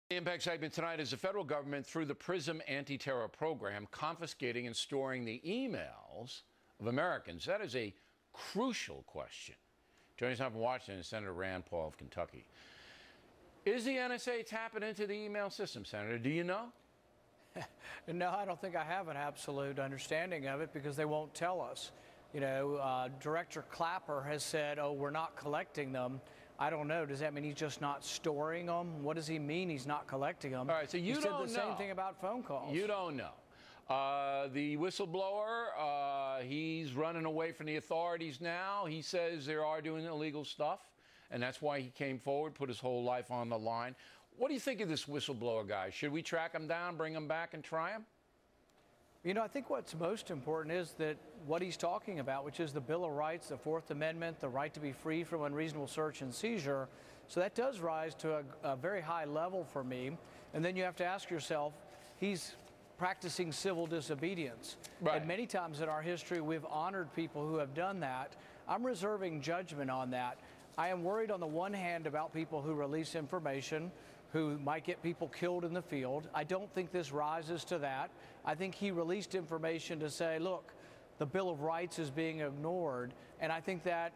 The Impact segment tonight is the federal government, through the Prism anti-terror program, confiscating and storing the emails of Americans. That is a crucial question. Joining us now from Washington is Senator Rand Paul of Kentucky. Is the NSA tapping into the email system, Senator? Do you know? No, I don't think I have an absolute understanding of it because they won't tell us. You know, Director Clapper has said, oh, we're not collecting them. I don't know. Does that mean he's just not storing them? What does he mean he's not collecting them? All right, so you don't know. He said the same thing about phone calls. You don't know. The whistleblower, he's running away from the authorities now. He says they are doing illegal stuff, and that's why he came forward, put his whole life on the line. What do you think of this whistleblower guy? Should we track him down, bring him back, and try him? You know, I think what's most important is that what he's talking about, which is the Bill of Rights, the Fourth Amendment, the right to be free from unreasonable search and seizure. So that does rise to a very high level for me. And then you have to ask yourself, he's practicing civil disobedience. Right. And many times in our history, we've honored people who have done that. I'm reserving judgment on that. I am worried on the one hand about people who release information who might get people killed in the field. I don't think this rises to that. I think he released information to say, look, the Bill of Rights is being ignored. And I think that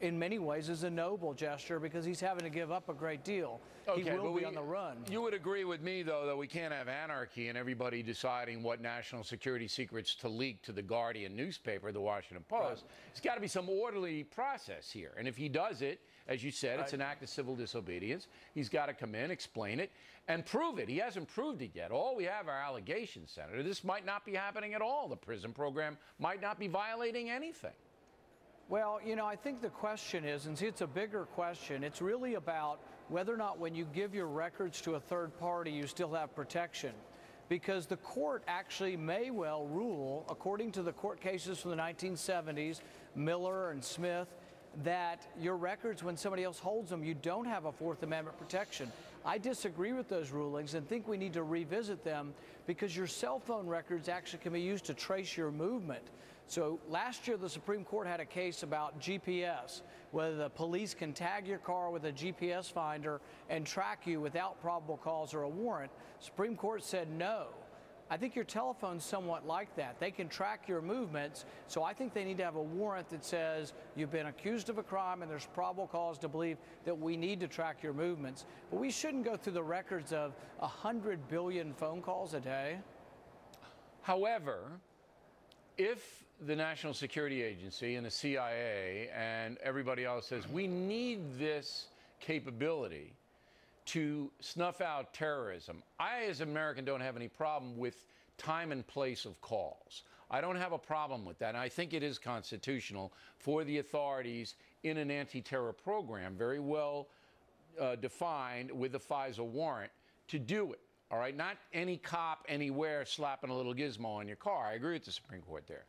in many ways is a noble gesture because he's having to give up a great deal. Okay, he will be on the run. You would agree with me, though, that we can't have anarchy and everybody deciding what national security secrets to leak to the Guardian newspaper, the Washington Post. Right. There's got to be some orderly process here. And if he does it, as you said, it's an act of civil disobedience. He's got to come in, explain it, and prove it. He hasn't proved it yet. All we have are allegations, Senator. This might not be happening at all. The Prism program might not be violating anything. Well, you know, I think the question is, and see, it's a bigger question, it's really about whether or not when you give your records to a third party, you still have protection. Because the court actually may well rule, according to the court cases from the 1970s, Miller and Smith, that your records, when somebody else holds them, you don't have a Fourth Amendment protection. I disagree with those rulings and think we need to revisit them because your cell phone records actually can be used to trace your movement. So last year, the Supreme Court had a case about GPS, whether the police can tag your car with a GPS finder and track you without probable cause or a warrant. Supreme Court said no. I think your telephone's somewhat like that. They can track your movements, so I think they need to have a warrant that says you've been accused of a crime and there's probable cause to believe that we need to track your movements. But we shouldn't go through the records of 100 billion phone calls a day. However, if the National Security Agency and the CIA and everybody else says we need this capability to snuff out terrorism, I, as an American, don't have any problem with time and place of calls. I don't have a problem with that. And I think it is constitutional for the authorities in an anti-terror program, very well defined with a FISA warrant, to do it. All right, not any cop anywhere slapping a little gizmo on your car. I agree with the Supreme Court there.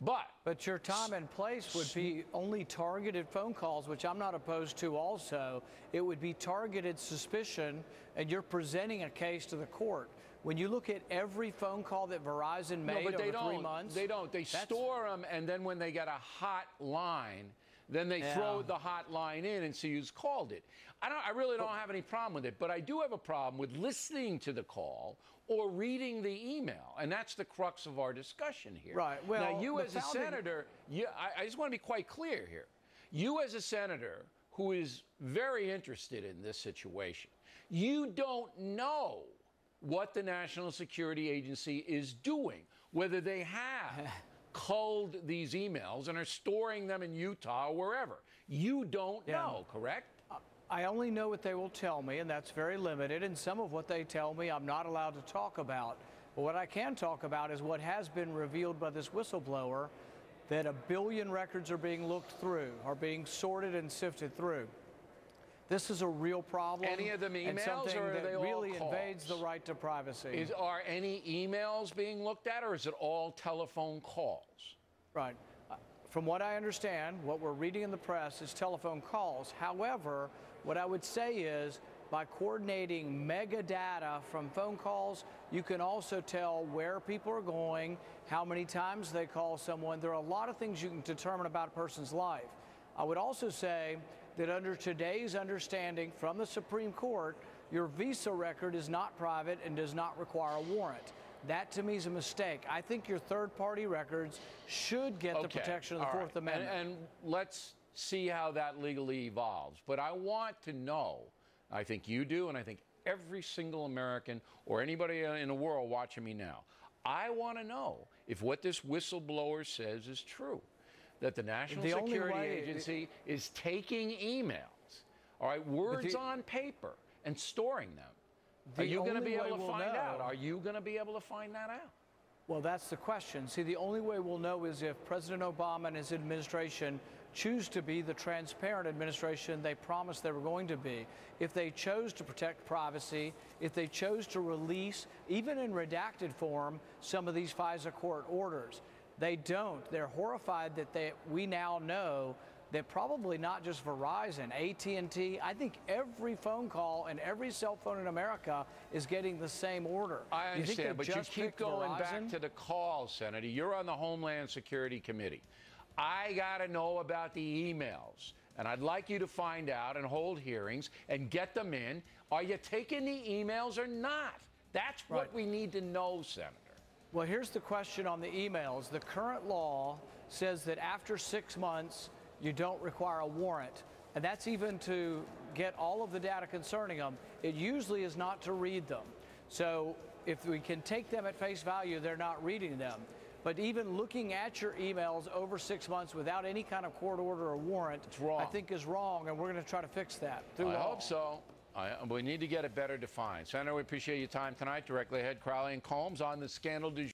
But your time and place would be only targeted phone calls, which I'm not opposed to also. It would be targeted suspicion, and you're presenting a case to the court. When you look at every phone call that Verizon made over 3 months. They don't. They store them, and then when they get a hot line, then they throw the hot line in and see who's called it. I really don't have any problem with it, but I do have a problem with listening to the call or reading the email, and that's the crux of our discussion here. Right. Well, now, you as a senator, I just want to be quite clear here. You as a senator who is very interested in this situation, you don't know what the National Security Agency is doing, whether they have culled these emails and are storing them in Utah or wherever. You don't know, correct? I only know what they will tell me, and that's very limited, and some of what they tell me I'm not allowed to talk about. But what I can talk about is what has been revealed by this whistleblower, that 1 billion records are being looked through, are being sorted and sifted through. This is a real problem. Any of them emails, and something or are that they all really calls? invades the right to privacy. Are any emails being looked at, or is it all telephone calls? Right. From what I understand, what we're reading in the press is telephone calls. However, what I would say is, by coordinating mega data from phone calls, you can also tell where people are going, how many times they call someone. There are a lot of things you can determine about a person's life. I would also say that under today's understanding from the Supreme Court, your Visa record is not private and does not require a warrant. That, to me, is a mistake. I think your third-party records should get the protection of the Fourth Amendment. And let's see how that legally evolves. But I want to know, I think you do, and I think every single American or anybody in the world watching me now, I want to know if what this whistleblower says is true, that the National Security Agency is taking emails, all right, words on paper, and storing them. Are you going to be able to find out? Are you going to be able to find that out? Well, that's the question. See, the only way we'll know is if President Obama and his administration choose to be the transparent administration they promised they were going to be. If they chose to protect privacy, if they chose to release, even in redacted form, some of these FISA court orders. They don't. They're horrified that we now know that probably not just Verizon, AT&T, I think every phone call and every cell phone in America is getting the same order. I understand, but you keep going back to the call, Senator. You're on the Homeland Security Committee. I got to know about the emails, and I'd like you to find out and hold hearings and get them in. Are you taking the emails or not? That's what we need to know, Senator. Well, here's the question on the emails. The current law says that after 6 months, you don't require a warrant, and that's even to get all of the data concerning them. It usually is not to read them. So if we can take them at face value, they're not reading them. But even looking at your emails over 6 months without any kind of court order or warrant, I think is wrong, and we're going to try to fix that through law. I hope so. We need to get it better defined. Senator, we appreciate your time tonight. Directly ahead, Crowley and Combs on the Scandal du jour.